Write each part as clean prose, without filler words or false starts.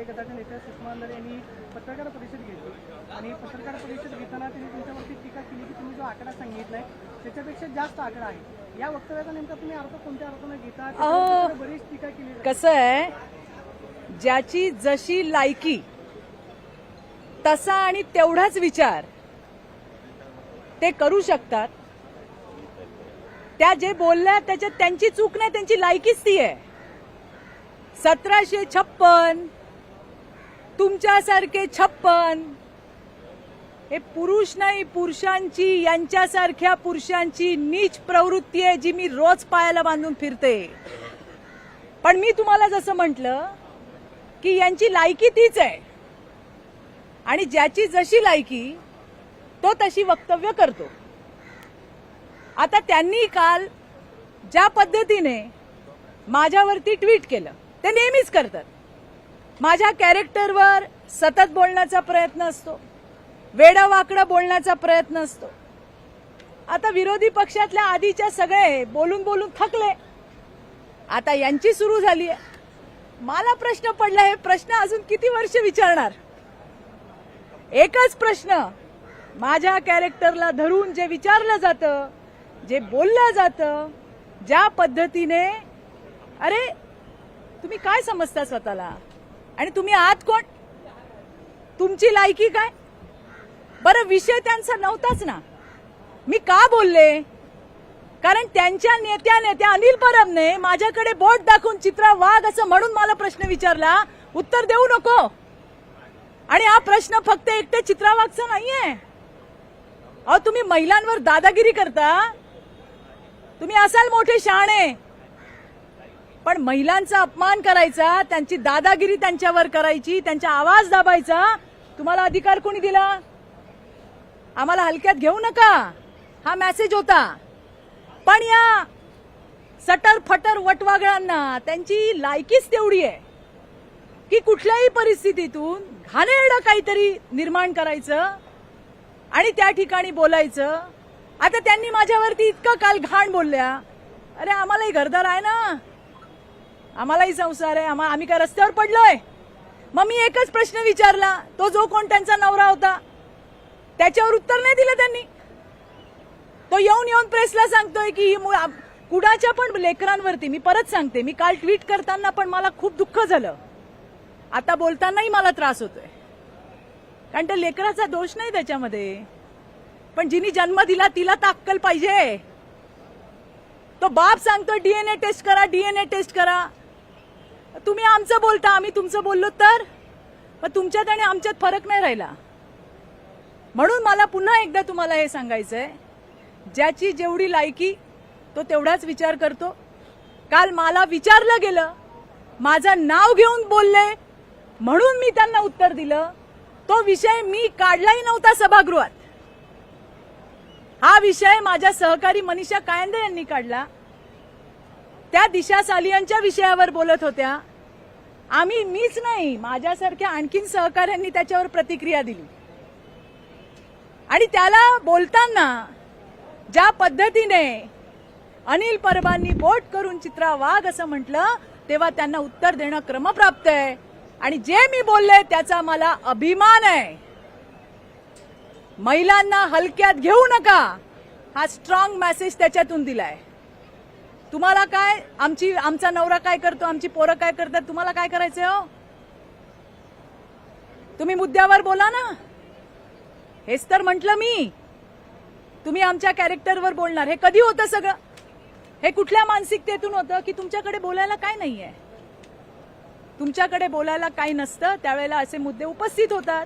गटाच्या नेत्या सुषमा अंधारे यांनी पत्रकार परिषद घेतली आणि पत्रकार परिषद घेताना त्यांनी तुमच्यावरती टीका केली की तुम्ही जो आकडा सांगितलाय त्याच्यापेक्षा जास्त आकडा आहे. या वक्तव्याचा नेमका तुम्ही अर्थ कोणत्या अर्थाने घेता? बरीच टीका केली. कसं आहे, ज्याची जशी लायकी तसा आणि तेवढाच विचार ते करू शकतात. त्या जे बोलल्या त्याच्यात त्यांची चूक नाही, त्यांची लायकीच ती आहे. 1756 तुमच्यासारखे 56 हे पुरुष नाही, पुरुषांची, यांच्यासारख्या पुरुषांची नीच प्रवृत्ती आहे जी मी रोज पायाला बांधून फिरते. पण मी तुम्हाला जसं म्हटलं की यांची लायकी तीच आहे आणि ज्याची जशी लायकी तो तशी वक्तव्य करतो. आता त्यांनी काल ज्या पद्धतीने माझ्यावरती ट्विट केलं ते नेहमीच करतात. माझ्या कॅरेक्टरवर सतत बोलण्याचा प्रयत्न असतो, वेडावाकडा बोलण्याचा प्रयत्न असतो. आता विरोधी पक्षातल्या आधीच्या सगळे बोलून बोलून थकले, आता यांची सुरू झाली आहे. मला प्रश्न पडला, हे प्रश्न अजून किती वर्ष विचारणार? एकच प्रश्न, माझ्या कॅरेक्टरला धरून जे विचारलं जातं, जे बोललं जातं, ज्या पद्धतीने, अरे तुम्ही काय समजता स्वतःला आणि तुम्ही आहात कोण? तुमची लायकी काय? बरं, विषय त्यांचा नव्हताच ना. मी का बोलले? कारण त्यांच्या नेत्या अनिल परबने माझ्याकडे बोट दाखवून चित्रा वाघ असं म्हणून मला प्रश्न विचारला. उत्तर देऊ नको. आणि हा प्रश्न फक्त एकटे चित्रा वाघचा नाहीये. अहो, तुम्ही महिलांवर दादागिरी करता, तुम्ही असाल मोठे शहाणे, पण महिलांचा अपमान करायचा, त्यांची दादागिरी त्यांच्यावर करायची, त्यांचा आवाज दाबायचा तुम्हाला अधिकार कोणी दिला? आम्हाला हलक्यात घेऊ नका, हा मेसेज होता. पण या सटर फटर वटवागळांना त्यांची लायकीच तेवढी आहे की कुठल्याही परिस्थितीतून घाणेरडं काहीतरी निर्माण करायचं आणि त्या ठिकाणी बोलायचं. आता त्यांनी माझ्यावरती इतकं काल घाण बोलल्या. अरे, आम्हालाही घरदार आहे ना, आम्हालाही संसार आहे, आम्ही काय रस्त्यावर पडलोय? मग मी एकच प्रश्न विचारला, तो जो कोण त्यांचा नवरा होता त्याच्यावर उत्तर नाही दिलं त्यांनी. तो येऊन प्रेसला सांगतोय की कुणाच्या पण लेकरांवरती, मी परत सांगते, मी काल ट्विट करताना पण मला खूप दुःख झालं, आता बोलतानाही मला त्रास होतोय, कारण त्या लेकराचा दोष नाही त्याच्यामध्ये. पण जिनी जन्म दिला तिला तर अक्कल पाहिजे. तो बाप सांगतो डीएनए टेस्ट करा, डीएनए टेस्ट करा. तुम्ही आमचं बोलता, आम्ही तुमचं बोललो तर पण तुमच्यात आणि आमच्यात फरक नाही राहिला. म्हणून मला पुन्हा एकदा तुम्हाला हे सांगायचंय, ज्याची जेवढी लायकी तो तेवढाच विचार करतो. काल मला विचारलं गेलं, माझं नाव घेऊन बोलले म्हणून मी त्यांना उत्तर दिलं. तो विषय मी काढलाही नव्हता सभागृहात. हा विषय माझ्या सहकारी मनीषा कायंदे यांनी काढला. त्या दिशा सालियांच्या विषयावर बोलत होत्या. मीच नाही, माझ्यासारख्या आणखीन सहकाऱ्यांनी त्याच्यावर प्रतिक्रिया दिली. आणि त्याला बोलताना ज्या पद्धतीने अनिल परबांनी बोट करून चित्रा वाघ असं म्हटलं, तेव्हा त्यांना उत्तर देणं क्रमप्राप्त आहे. आणि जे मी बोलले त्याचा मला अभिमान आहे. महिलांना हलक्यात घेऊ नका, हा स्ट्रॉंग मेसेज त्याच्यातून दिलाय. तुम्हाला काय, आमचा नवरा काय करतो, आमची पोरं काय करतात, तुम्हाला काय करायचंय हो? तुम्ही मुद्द्यावर बोला ना. हेच तर म्हटलं मी, तुम्ही आमच्या कॅरेक्टरवर बोलणार. हे कधी होतं सगळं? हे कुठल्या मानसिकतेतून होतं की तुमच्याकडे बोलायला काय नाहीये? तुमच्याकडे बोलायला काही नसतं, त्यावेळेला असे मुद्दे उपस्थित होतात.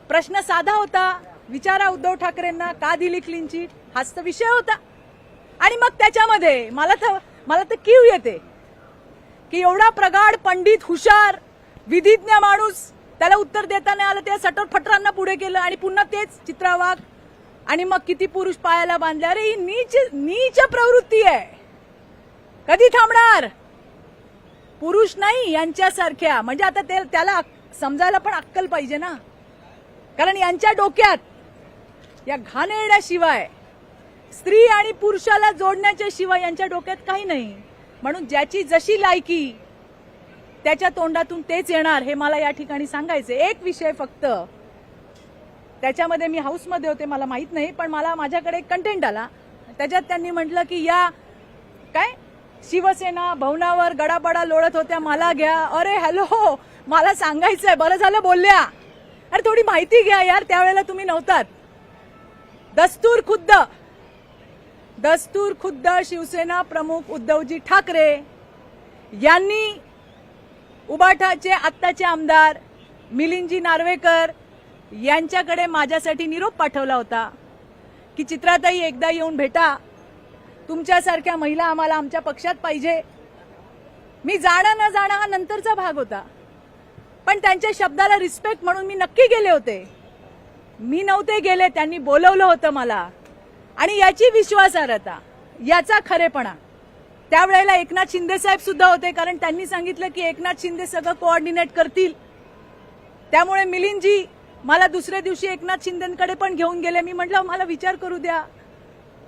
प्रश्न साधा होता, विचारा उद्धव ठाकरेंना का दिली क्लीन चिट, हाच तर विषय होता. आणि मग त्याच्यामध्ये मला तर कीव येते की एवढा प्रगाढ, पंडित, हुशार, विधिज्ञ माणूस, त्याला उत्तर देता नाही आलं, त्या सटर फटरांना पुढे केलं आणि पुन्हा तेच चित्रा वाघ. आणि मग किती पुरुष पायाला बांधले. अरे, ही नीच प्रवृत्ती आहे. कधी थांबणार? पुरुष नाही, यांच्यासारख्या. म्हणजे आता त्याला समजायला पण अक्कल पाहिजे ना, कारण यांच्या डोक्यात या घाणेरड्या शिवाय, स्त्री आणि पुरुषाला जोडण्याच्या शिवाय यांच्या डोक्यात काही नाही. म्हणून ज्याची जशी लायकी त्याच्या तोंडातून तेच येणार हे मला या ठिकाणी सांगायचे. एक विषय फक्त, त्याच्यामध्ये मी हाऊसमध्ये होते मला माहित नाही, पण माझ्याकडे एक कंटेंट आला. त्याच्यात त्यांनी म्हटलं की या काय शिवसेना भवनावर गडाबडा लोळत होत्या, मला घ्या. अरे हॅलो, मला सांगायचंय, बरं झालं बोलल्या. अरे थोडी माहिती घ्या यार, त्यावेळेला तुम्ही नव्हतात. दस्तूर खुद्द शिवसेना प्रमुख उद्धवजी ठाकरे यांनी उबाठाचे आत्ताचे आमदार मिलिंदजी नार्वेकर यांच्याकडे माझ्यासाठी निरोप पाठवला होता की चित्राताई एकदा येऊन भेटा, तुमच्यासारख्या महिला आम्हाला आमच्या पक्षात पाहिजे. मी जाणं न जाणं हा नंतरचा भाग होता, पण त्यांच्या शब्दाला रिस्पेक्ट म्हणून मी नक्की गेले होते. मी नव्हते गेले, त्यांनी बोलवलं होतं मला. आणि याची विश्वासार्हता, याचा खरेपणा, त्यावेळेला एकनाथ शिंदे साहेब सुद्धा होते, कारण त्यांनी सांगितलं की एकनाथ शिंदे सगळं कोऑर्डिनेट करतील. त्यामुळे मिलिंदजी मला दुसऱ्या दिवशी एकनाथ शिंदेकडे पण घेऊन गेले. मी म्हटलं मला विचार करू द्या,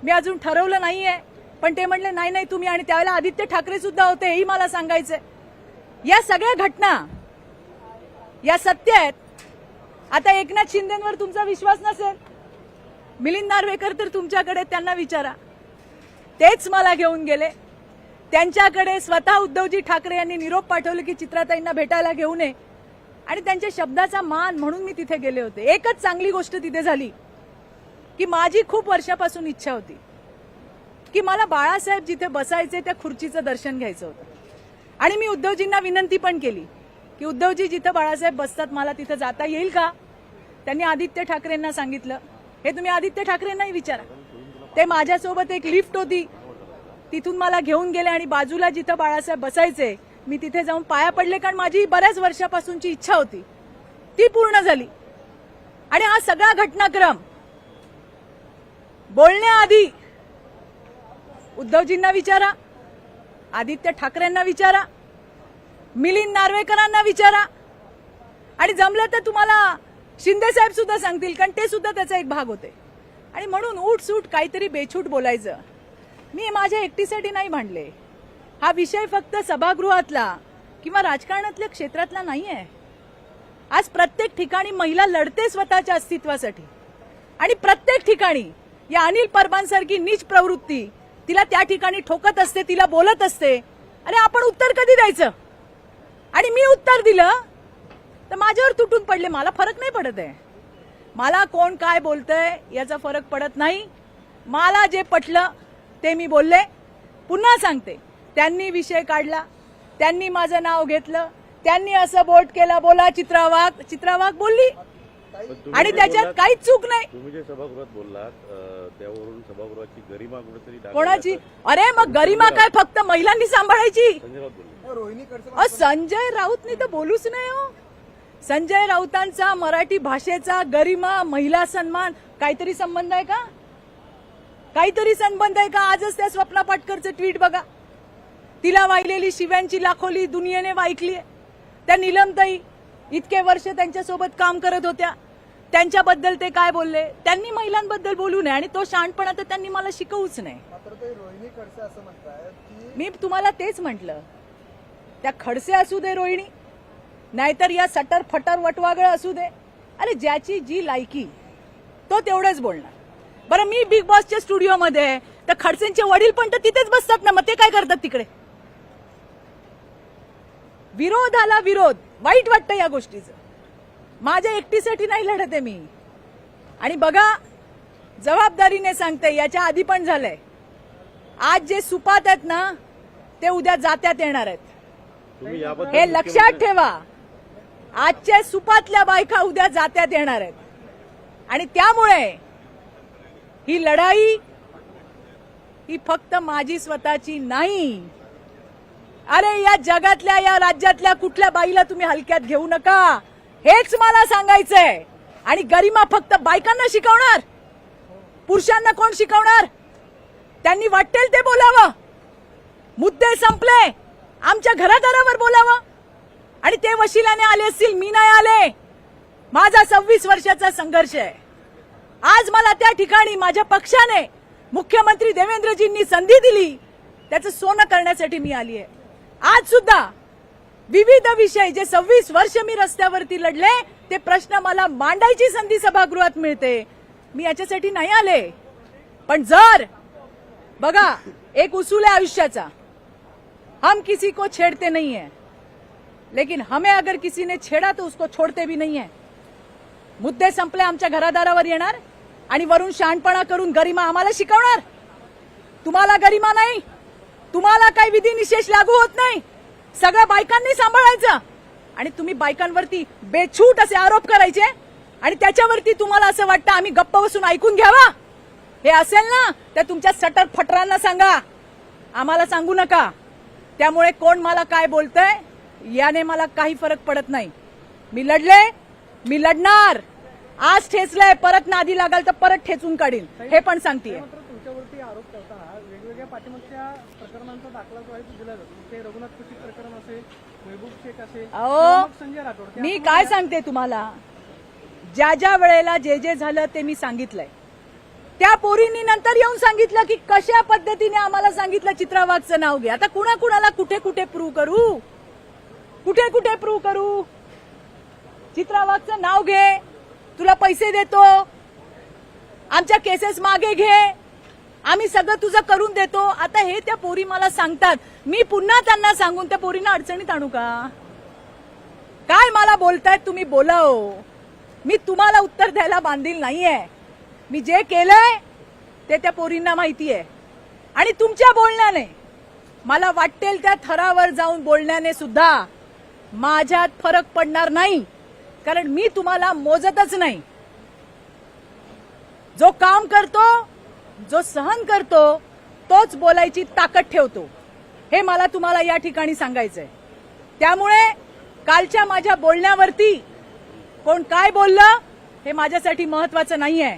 मी अजून ठरवलं नाहीये. पण ते म्हटले नाही नाही तुम्ही, आणि त्यावेळेला आदित्य ठाकरे सुद्धा होते, हेही मला सांगायचंय. या सगळ्या घटना या सत्य आहेत. आता एकनाथ शिंदेवर तुमचा विश्वास नसेल, मिलिंद नार्वेकर तर तुमच्याकडे, त्यांना विचारा. तेच मला घेऊन गेले त्यांच्याकडे. स्वतः उद्धवजी ठाकरे यांनी निरोप पाठवले की चित्राताईंना भेटायला घेऊन ये, आणि त्यांच्या शब्दाचा मान म्हणून मी तिथे गेले होते. एकच चांगली गोष्ट तिथे झाली की माझी खूप वर्षापासून इच्छा होती की मला बाळासाहेब जिथे बसायचे त्या खुर्चीचं दर्शन घ्यायचं होतं. आणि मी उद्धवजींना विनंती पण केली की उद्धवजी जिथे बाळासाहेब बसतात मला तिथे जाता येईल का. त्यांनी आदित्य ठाकरेंना सांगितलं. हे तुम्ही आदित्य ठाकरेंनाही विचारा. ते माझ्यासोबत एक लिफ्ट होती, तिथून मला घेऊन गेले आणि बाजूला जिथं बाळासाहेब बसायचे मी तिथे जाऊन पाया पडले, कारण माझी बऱ्याच वर्षापासूनची इच्छा होती ती पूर्ण झाली. आणि हा सगळा घटनाक्रम बोलण्याआधी उद्धवजींना विचारा, आदित्य ठाकरेंना विचारा, मिलिंद नार्वेकरांना विचारा, आणि जमलं तर तुम्हाला शिंदे साहेब सुद्धा सांगतील, कारण ते सुद्धा त्याचा एक भाग होते. आणि म्हणून उठसूट काहीतरी बेछूट बोलायचं मी माझ्या एकटीसाठी नाही मांडले. हा विषय फक्त सभागृहातला किंवा राजकारणातल्या क्षेत्रातला नाहीये. आज प्रत्येक ठिकाणी महिला लढते स्वतःच्या अस्तित्वासाठी, आणि प्रत्येक ठिकाणी या अनिल परबांसारखी नीच प्रवृत्ती तिला त्या ठिकाणी ठोकत असते, तिला बोलत असते. अरे आपण उत्तर कधी द्यायचं. आणि मी उत्तर दिलं तर माझ्यावर तुटून पडले. मला फरक नाही पडत आहे, मला कोण काय बोलतंय याचा फरक पडत नाही. मला जे पटलं ते मी बोलले. पुन्हा सांगते, त्यांनी विषय काढला, त्यांनी माझं नाव घेतलं, त्यांनी असं बोट केलं, बोला चित्रा वाघ बोलली, आणि त्याच्यात काहीच चूक नाही. तुम्ही जे सभागृहात बोललात त्यावरून सभागृहाची गरिमा कुठेतरी कोणाची. अरे मग गरिमा काय फक्त महिलांनी सांभाळायची. संजय राऊतनी तर बोलूच नाही हो. संजय राऊतांचा मराठी भाषेचा गरिमा, महिला सन्मान काहीतरी संबंध आहे का. काहीतरी संबंध आहे का. आजच त्या स्वप्ना पाटकरचं ट्विट बघा, तिला वाहिलेली शिव्यांची लाखोली दुनियेने वाईकली. त्या नीलमताई इतके वर्ष त्यांच्यासोबत काम करत होत्या, त्यांच्याबद्दल ते काय बोलले. त्यांनी महिलांबद्दल बोलू नये, आणि तो शहाणपणा तर त्यांनी मला शिकवूच नाही. मी तुम्हाला तेच म्हटलं, त्या खडसे असू दे रोहिणी, नाहीतर या सटर फटर वटवागळ असू दे. अरे ज्याची जी लायकी तो तेवढंच बोलणार. बरं मी बिग बॉसच्या स्टुडिओमध्ये, तर खडसेंचे वडील पण तर तिथेच बसतात ना, मग ते काय करतात तिकडे. विरोधाला विरोध, वाईट वाटतं या गोष्टीचं. माझ्या एकटीसाठी नाही लढत आहे मी. आणि बघा, जबाबदारीने सांगते, याच्या आधी पण झालंय. आज जे सुपात आहेत ना ते उद्या जात्यात येणार आहेत, हे लक्षात ठेवा. आजच्या सुपातल्या बायका उद्या जात्यात येणार आहेत, आणि त्यामुळे ही लढाई ही फक्त माझी स्वतःची नाही. अरे या जगातल्या, या राज्यातल्या कुठल्या बाईला तुम्ही हलक्यात घेऊ नका, हेच मला सांगायचंय. आणि गरिमा फक्त बायकांना शिकवणार, पुरुषांना कोण शिकवणार. त्यांनी वाटेल ते बोलावं, मुद्दे संपले, आमच्या घरादारावर बोलावं. आणि ते वशिलाने आले असतील, मी नाही आले. माझा 26 वर्षाचा संघर्ष आहे. आज मला त्या ठिकाणी माझ्या पक्षाने, मुख्यमंत्री देवेंद्रजींनी संधी दिली, त्याचं सोनं करण्यासाठी मी आली आहे. आज सुद्धा विविध विषय जे 26 वर्ष मी रस्त्यावरती लढले ते प्रश्न मला मांडायची संधी सभागृहात मिळते. मी याच्यासाठी नाही आले. पण जर बघा, एक उसूल है आयुष्याचा, हम किसी को छेड़ते नहीं है, लेकिन हमें अगर किसी ने छेड़ा तो उसको छोड़ते भी नहीं है. मुद्दे संपले, आमच्या घरादारावर येणार आणि वरून शहाणपणा करून गरिमा आम्हाला शिकवणार. तुम्हाला गरिमा नाही, तुम्हाला काही विधी निषेध लागू होत नाही, सगळं बायकांनी सांभाळायचं आणि तुम्ही बायकांवरती बेछूट असे आरोप करायचे आणि त्याच्यावरती तुम्हाला असं वाटतं आम्ही गप्प बसून ऐकून घ्यावा. हे असेल ना तर तुमच्या सटर फटरांना सांगा, आम्हाला सांगू नका. त्यामुळे कोण मला काय बोलतंय याने मला काही फरक पडत नाही. मी लढले, मी लढणार. आज ठेचलंय, परत नादी लागाल तर परत ठेचून काढील, हे पण सांगतेय. मात्र तुमच्यावरती आरोप करताना वेगवेगळ्या पाठीमागच्या प्रकरणांचा दाखला जो आहे तो दिला जातो. ते रघुनाथ कुशी प्रकरण असेल, महबूब शेख असेल, किंवा मग संजय राठोड. मी काय सांगते तुम्हाला, ज्या ज्या वेळेला जे जे झालं ते मी सांगितलंय. त्या पोरींनी नंतर येऊन सांगितलं की कशा पद्धतीने आम्हाला सांगितलं चित्रा वाघचं नाव घे. आता कुणाकुणाला कुठे कुठे प्रूव्ह करू, कुठे कुठे प्रूव्ह करू. चित्रा वाघचं नाव घे, तुला पैसे देतो, आमच्या केसेस मागे घे, आम्ही सगळं तुझं करून देतो. आता हे त्या पोरी मला सांगतात, मी पुन्हा त्यांना सांगून त्या पोरींना अडचणीत आणू का? काय मला बोलतायत तुम्ही बोला हो. मी तुम्हाला उत्तर द्यायला बांधील नाहीये. मी जे केलंय ते त्या पोरींना माहिती आहे आणि तुमच्या बोलण्याने, मला वाटेल त्या थरावर जाऊन बोलण्याने सुद्धा माझ्यात फरक पडणार नाही, कारण मी तुम्हाला मोजतच नाही. जो काम करतो, जो सहन करतो, तोच बोलायची ताकद ठेवतो, हे मला तुम्हाला या ठिकाणी सांगायचंय. त्यामुळे कालच्या माझ्या बोलण्यावरती कोण काय बोललं हे माझ्यासाठी महत्वाचं नाहीये.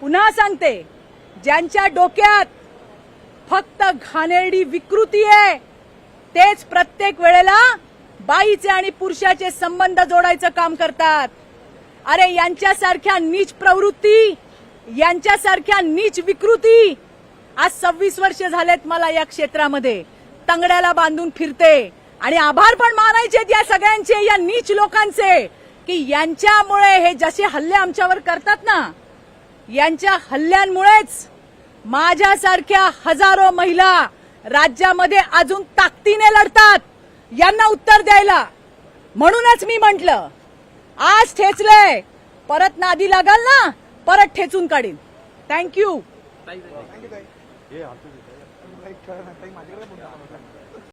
पुन्हा सांगते, ज्यांच्या डोक्यात फक्त घाणेरडी विकृती आहे तेच प्रत्येक वेळेला बाईचे आणि पुरुषाचे संबंध जोडायचं काम करतात. अरे यांच्यासारख्या नीच प्रवृत्ती, यांच्यासारख्या नीच विकृती आज 26 वर्ष झालेत मला या क्षेत्रामध्ये तंगड्याला बांधून फिरते. आणि आभार पण मानायचे या सगळ्यांचे, या नीच लोकांचे, की यांच्यामुळे हे जसे हल्ले आमच्यावर करतात ना, यांच्या हल्ल्यांमुळेच माझ्यासारख्या हजारो महिला राज्यामध्ये अजून ताकदीने लढतात यांना उत्तर द्यायला. म्हणूनच मी म्हटलं, आज ठेचलंय, परत नादी लागाल ना परत ठेचून काढीन. थँक्यू.